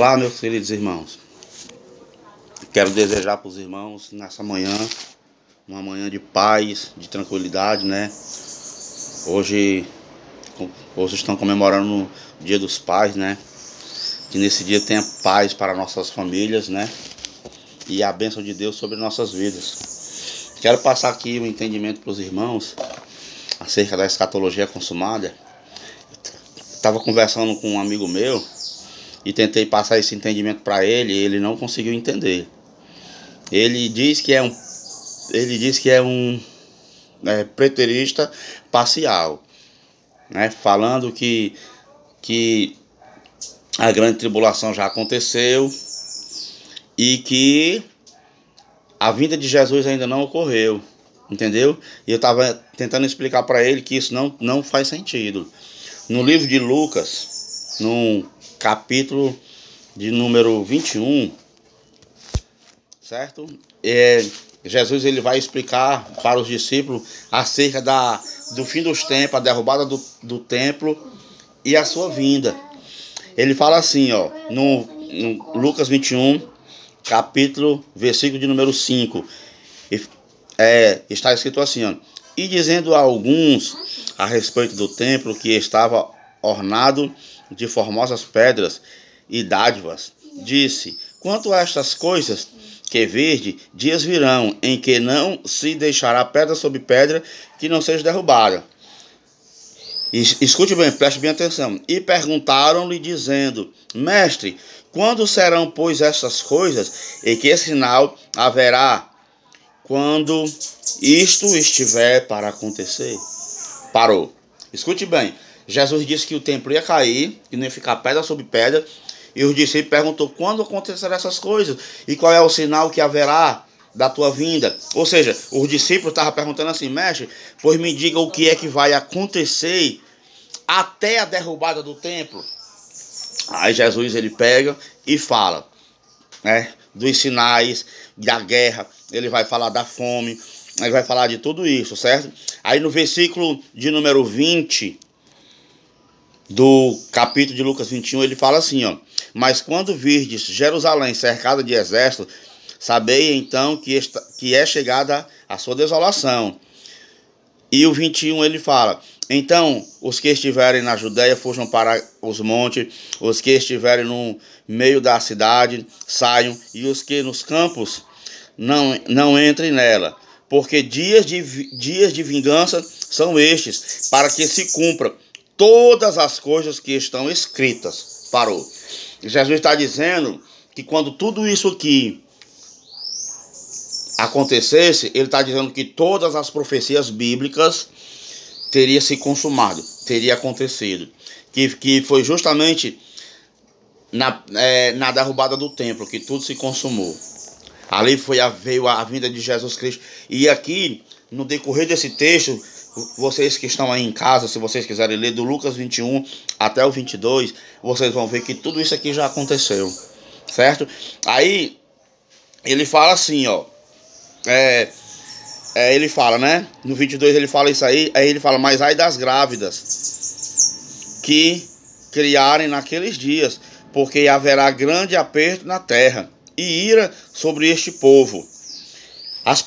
Olá, meus queridos irmãos. Quero desejar para os irmãos nessa manhã, uma manhã de paz, de tranquilidade, né? Hoje estão comemorando o Dia dos Pais, né? Que nesse dia tenha paz para nossas famílias, né? E a bênção de Deus sobre nossas vidas. Quero passar aqui um entendimento para os irmãos acerca da escatologia consumada. Estava conversando com um amigo meu e tentei passar esse entendimento para ele, e ele não conseguiu entender. Ele diz que é um preterista parcial, né? Falando que a grande tribulação já aconteceu e que a vinda de Jesus ainda não ocorreu, entendeu? E eu estava tentando explicar para ele que isso não faz sentido. No livro de Lucas, no capítulo de número 21, certo? Jesus ele vai explicar para os discípulos acerca do fim dos tempos, a derrubada do templo e a sua vinda. Ele fala assim, ó, no Lucas 21, capítulo, versículo de número 5. Está escrito assim, ó: e dizendo a alguns a respeito do templo que estava ornado de formosas pedras e dádivas, disse: quanto a estas coisas que vede, dias virão em que não se deixará pedra sobre pedra que não seja derrubada. Escute bem, preste bem atenção. E perguntaram-lhe dizendo: mestre, quando serão, pois, estas coisas, e que sinal haverá quando isto estiver para acontecer? Parou. Escute bem. Jesus disse que o templo ia cair, que não ia ficar pedra sobre pedra. E os discípulos perguntou: quando acontecerão essas coisas? E qual é o sinal que haverá da tua vinda? Ou seja, os discípulos estavam perguntando assim: mestre, pois me diga o que é que vai acontecer até a derrubada do templo. Aí Jesus ele pega e fala, né, dos sinais, da guerra. Ele vai falar da fome, ele vai falar de tudo isso, certo? Aí no versículo de número 20 do capítulo de Lucas 21, ele fala assim, ó: mas quando virdes Jerusalém cercada de exército, sabei então que é chegada a sua desolação. E o 21 ele fala: então os que estiverem na Judéia fujam para os montes, os que estiverem no meio da cidade saiam, e os que nos campos não entrem nela, porque dias de vingança são estes, para que se cumpra todas as coisas que estão escritas. Parou. Jesus está dizendo que quando tudo isso aqui acontecesse, ele está dizendo que todas as profecias bíblicas teriam se consumado, teria acontecido. Que foi justamente na derrubada do templo que tudo se consumou. Ali veio a vinda de Jesus Cristo. E aqui, no decorrer desse texto, vocês que estão aí em casa, se vocês quiserem ler do Lucas 21 até o 22, vocês vão ver que tudo isso aqui já aconteceu, certo? Aí, ele fala assim, ó, ele fala, né, no 22 ele fala isso aí ele fala: mas ai das grávidas que criarem naqueles dias, porque haverá grande aperto na terra e ira sobre este povo. As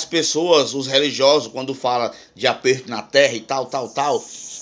pessoas, os religiosos, quando falam de aperto na terra e tal,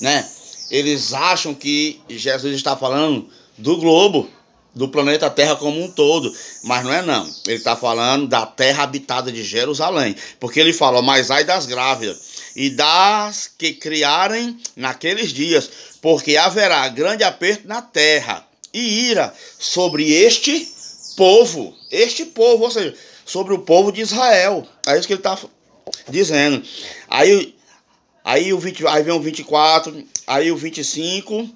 né? Eles acham que Jesus está falando do globo, do planeta Terra como um todo. Mas não é não. Ele está falando da terra habitada de Jerusalém. Porque ele fala: mas ai das grávidas e das que criarem naqueles dias, porque haverá grande aperto na terra e ira sobre este povo, ou seja, sobre o povo de Israel. É isso que ele está dizendo. Aí vem o 24, aí o 25,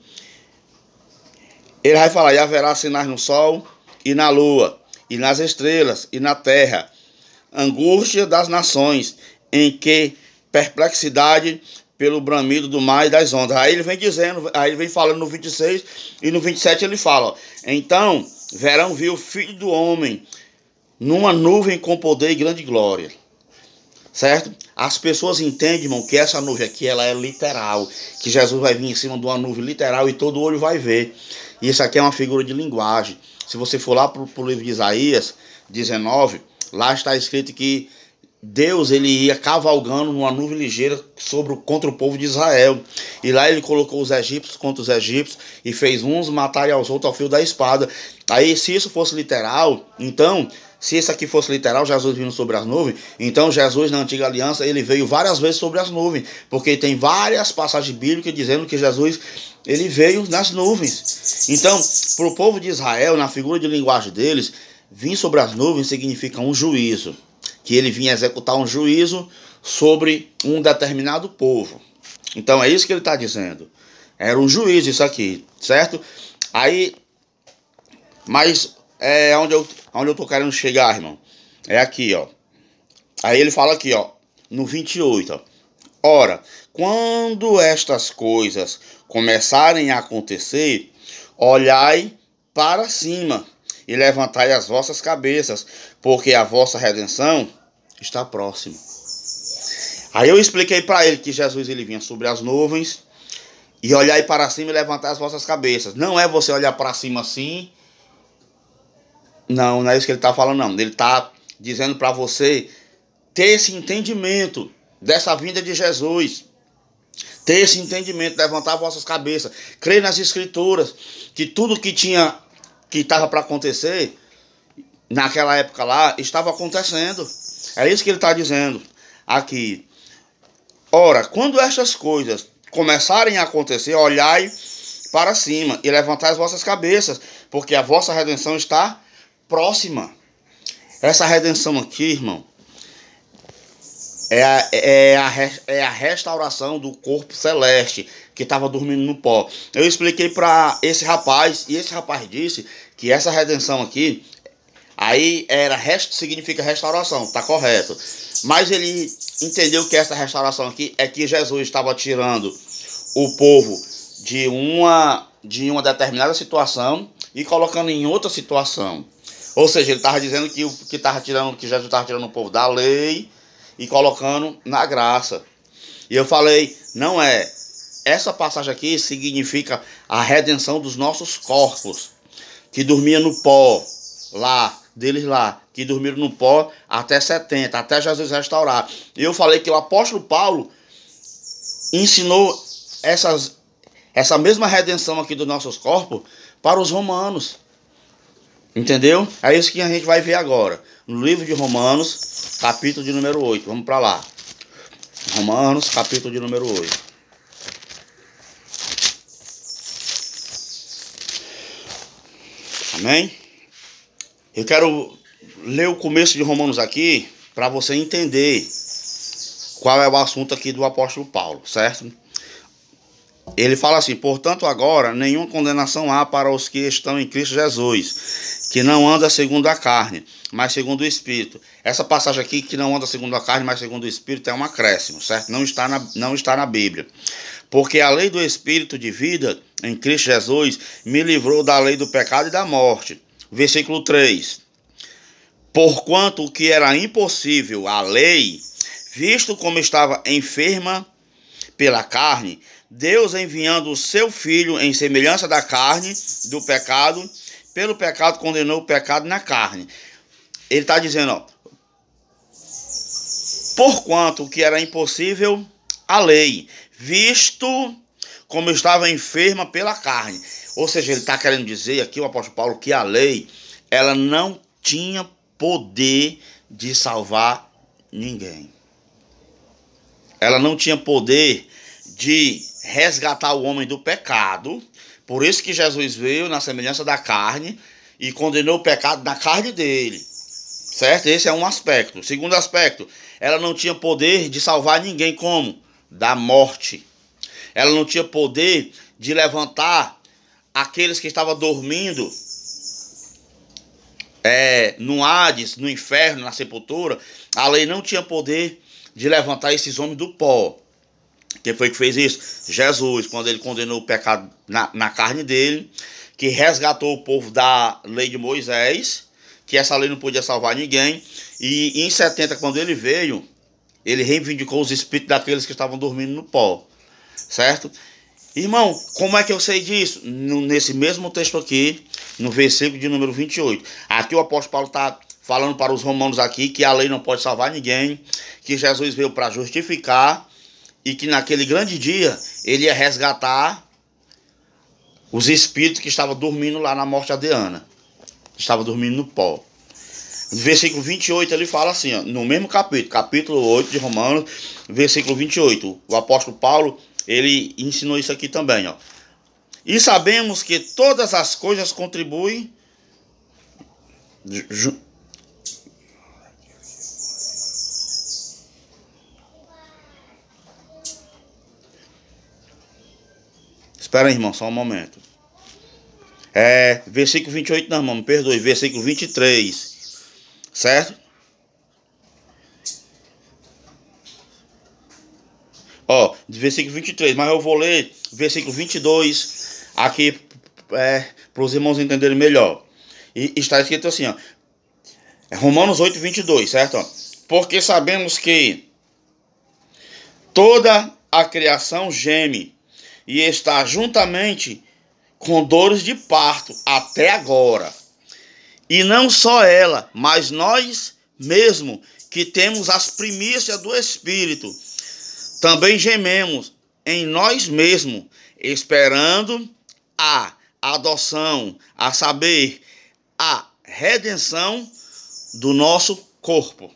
ele vai falar: e haverá sinais no sol e na lua, e nas estrelas, e na terra, angústia das nações, em que perplexidade pelo bramido do mar e das ondas. Aí ele vem dizendo, aí ele vem falando no 26, e no 27 ele fala, ó: então verão vir o Filho do Homem numa nuvem com poder e grande glória. Certo? As pessoas entendem, irmão, que essa nuvem aqui ela é literal, que Jesus vai vir em cima de uma nuvem literal e todo olho vai ver. E isso aqui é uma figura de linguagem. Se você for lá para o livro de Isaías 19, lá está escrito que Deus ele ia cavalgando numa nuvem ligeira contra o povo de Israel. E lá ele colocou os egípcios contra os egípcios e fez uns matarem aos outros ao fio da espada. Aí se isso fosse literal, então, se isso aqui fosse literal, Jesus vindo sobre as nuvens, então Jesus na antiga aliança ele veio várias vezes sobre as nuvens. Porque tem várias passagens bíblicas dizendo que Jesus ele veio nas nuvens. Então, para o povo de Israel, na figura de linguagem deles, vir sobre as nuvens significa um juízo. Que ele vinha executar um juízo sobre um determinado povo. Então é isso que ele está dizendo. Era um juízo isso aqui, certo? Aí, mas é onde eu estou querendo chegar, irmão. É aqui, ó. Aí ele fala aqui, ó, no 28, ó. Ora, quando estas coisas começarem a acontecer, olhai para cima e levantai as vossas cabeças, porque a vossa redenção está próxima. Aí eu expliquei para ele que Jesus ele vinha sobre as nuvens e olhai para cima e levantai as vossas cabeças. Não é você olhar para cima assim. Não é isso que ele está falando, não. Ele está dizendo para você ter esse entendimento dessa vinda de Jesus. Ter esse entendimento, levantar as vossas cabeças, crer nas escrituras, que tudo que estava para acontecer naquela época lá, estava acontecendo. É isso que ele está dizendo aqui. Ora, quando estas coisas começarem a acontecer, olhai para cima e levantai as vossas cabeças, porque a vossa redenção está próxima. Essa redenção aqui, irmão, é a restauração do corpo celeste que estava dormindo no pó. Eu expliquei para esse rapaz, e esse rapaz disse que essa redenção aqui, aí significa restauração, tá correto. Mas ele entendeu que essa restauração aqui é que Jesus estava tirando o povo de uma determinada situação e colocando em outra situação. Ou seja, ele estava dizendo que Jesus estava tirando o povo da lei e colocando na graça. E eu falei, não é. Essa passagem aqui significa a redenção dos nossos corpos, que dormia no pó, deles lá, que dormiram no pó até 70, até Jesus restaurar. E eu falei que o apóstolo Paulo ensinou essa mesma redenção aqui dos nossos corpos para os romanos. Entendeu? É isso que a gente vai ver agora. No livro de Romanos, capítulo de número 8. Vamos para lá. Romanos, capítulo de número 8. Amém? Eu quero ler o começo de Romanos aqui para você entender qual é o assunto aqui do apóstolo Paulo, certo? Ele fala assim: portanto agora nenhuma condenação há para os que estão em Cristo Jesus, que não anda segundo a carne, mas segundo o Espírito. Essa passagem aqui, que não anda segundo a carne, mas segundo o Espírito, é um acréscimo, certo? Não está na Bíblia. Porque a lei do Espírito de vida em Cristo Jesus me livrou da lei do pecado e da morte. Versículo 3. Porquanto o que era impossível à lei, visto como estava enferma pela carne, Deus enviando o seu Filho em semelhança da carne, do pecado, pelo pecado condenou o pecado na carne. Ele está dizendo, ó, porquanto o que era impossível à lei, visto como estava enferma pela carne. Ou seja, ele está querendo dizer aqui, o apóstolo Paulo, que a lei, ela não tinha poder de salvar ninguém. Ela não tinha poder de resgatar o homem do pecado. Por isso que Jesus veio na semelhança da carne e condenou o pecado na carne dele. Certo? Esse é um aspecto. Segundo aspecto, ela não tinha poder de salvar ninguém como? Da morte. Ela não tinha poder de levantar aqueles que estavam dormindo no Hades, no inferno, na sepultura. A lei não tinha poder de levantar esses homens do pó. Quem foi que fez isso? Jesus, quando ele condenou o pecado na carne dele, que resgatou o povo da lei de Moisés, que essa lei não podia salvar ninguém. E em 70, quando ele veio, ele reivindicou os espíritos daqueles que estavam dormindo no pó. Certo? Irmão, como é que eu sei disso? Nesse mesmo texto aqui, no versículo de número 28. Aqui o apóstolo Paulo está falando para os romanos aqui que a lei não pode salvar ninguém, que Jesus veio para justificar e que naquele grande dia ele ia resgatar os espíritos que estavam dormindo lá na morte adeana. Estavam dormindo no pó. No versículo 28 ele fala assim, ó, no mesmo capítulo 8 de Romanos, versículo 28. O apóstolo Paulo, ele ensinou isso aqui também, ó. E sabemos que todas as coisas contribuem Espera aí, irmão, só um momento. Versículo 28 não, irmão, me perdoe. Versículo 23. Certo? Ó, versículo 23. Mas eu vou ler versículo 22 aqui para os irmãos entenderem melhor. E está escrito assim, ó. Romanos 8, 22, certo? Ó, porque sabemos que toda a criação geme e está juntamente com dores de parto até agora. E não só ela, mas nós mesmo, que temos as primícias do Espírito, também gememos em nós mesmos, esperando a adoção, a saber, a redenção do nosso corpo.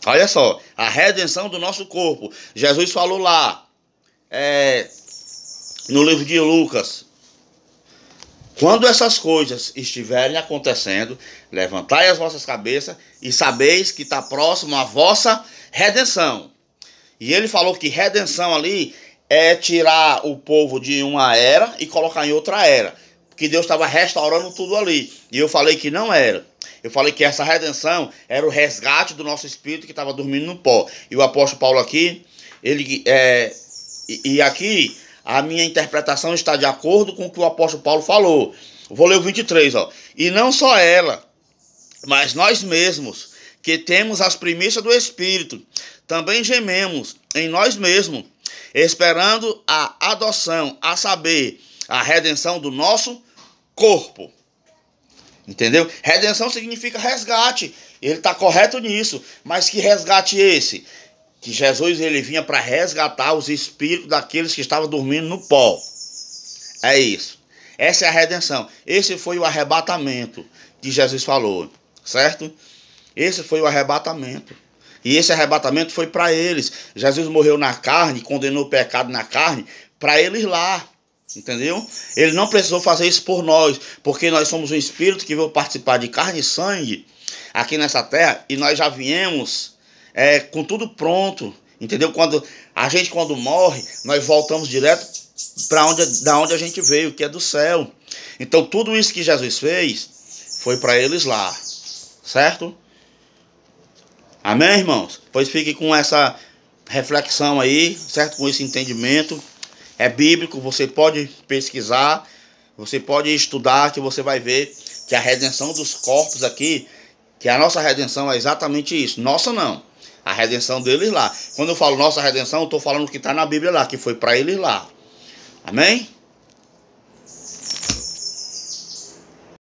Olha só, a redenção do nosso corpo. Jesus falou lá, no livro de Lucas: quando essas coisas estiverem acontecendo, levantai as vossas cabeças e sabeis que está próximo a vossa redenção. E ele falou que redenção ali é tirar o povo de uma era e colocar em outra era. Que Deus estava restaurando tudo ali. E eu falei que não era. Eu falei que essa redenção era o resgate do nosso espírito que estava dormindo no pó. E o apóstolo Paulo aqui, aqui a minha interpretação está de acordo com o que o apóstolo Paulo falou. Vou ler o 23, ó. E não só ela, mas nós mesmos, que temos as primícias do Espírito, também gememos em nós mesmos, esperando a adoção, a saber, a redenção do nosso corpo. Entendeu? Redenção significa resgate. Ele está correto nisso. Mas que resgate esse? Que Jesus ele vinha para resgatar os espíritos daqueles que estavam dormindo no pó. É isso. Essa é a redenção. Esse foi o arrebatamento que Jesus falou. Certo? Esse foi o arrebatamento. E esse arrebatamento foi para eles. Jesus morreu na carne, condenou o pecado na carne, para eles lá. Entendeu? Ele não precisou fazer isso por nós, porque nós somos um espírito que veio participar de carne e sangue aqui nessa terra, e nós já viemos com tudo pronto. Entendeu? Quando morre, nós voltamos direto da onde a gente veio, que é do céu. Então tudo isso que Jesus fez foi para eles lá. Certo? Amém, irmãos? Pois fique com essa reflexão aí, certo? Com esse entendimento. É bíblico, você pode pesquisar, você pode estudar, que você vai ver que a redenção dos corpos aqui, que a nossa redenção é exatamente isso. Nossa não, a redenção deles lá. Quando eu falo nossa redenção, eu estou falando o que está na Bíblia lá, que foi para eles lá. Amém?